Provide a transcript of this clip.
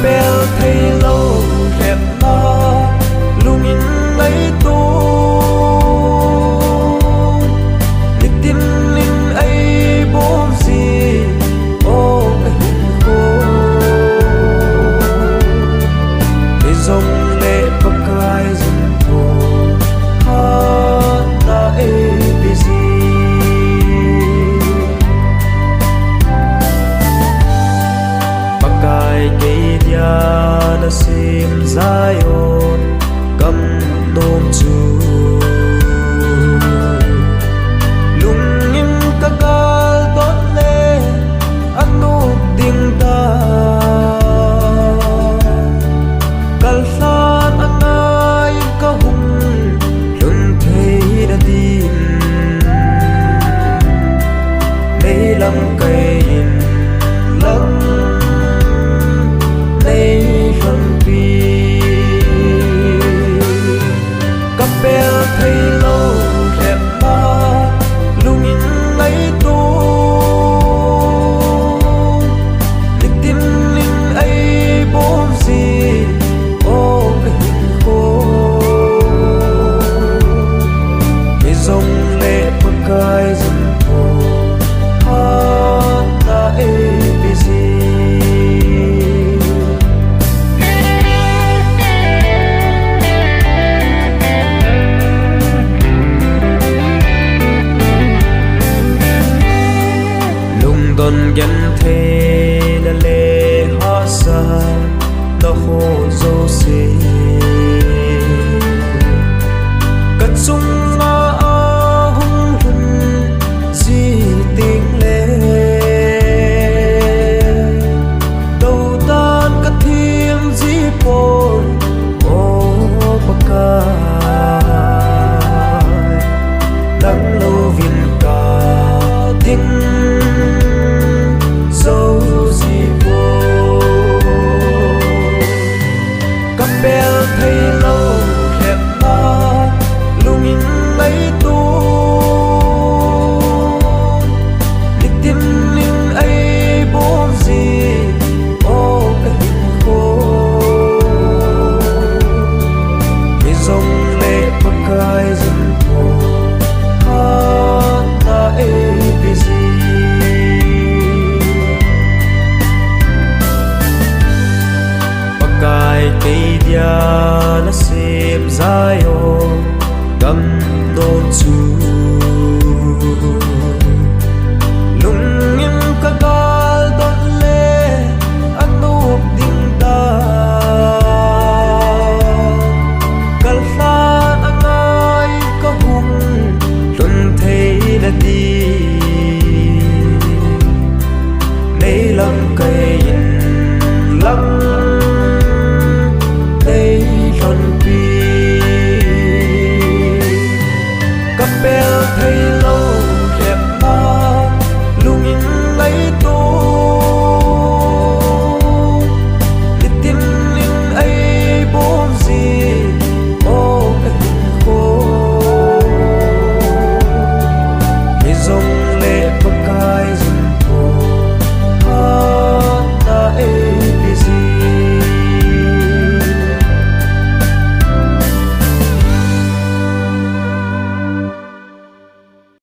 bel thấy lâu đẹp mà lung in lấy tu lịch tin linh ấy bốn gì ô cái hình khô để dòng lệ bọc cài dần thô hát na ABC pakai cây dia na sim Zion cầm nôm chu lung in ka gal tot le anu ding da kal san anai ka hum lun thei da din nei lam kai in lam bel thấy lâu đẹp mà lung in lấy tu lịch tin linh ấy bốn gì ô cái hình khô cái dòng lệ bật cài dần thô hát na ABC don gen the na le ha sa na ho zo se kat sung na a hung hun ji ting le đâu tan ka thiêm ji por o pa đang lâu vin ka tiếng bel thấy lâu đẹp mà lung in lấy tu lịch tin linh ấy bốn gì ô cái hình khô cái dòng lệ bật cài dần thô hát na ABC pakai cây dia na sim Zion cầm nôm chu lung in ka gal tot le anu ding da kal san angai ka hum lun thei na di nei lam kai in lam bel thấy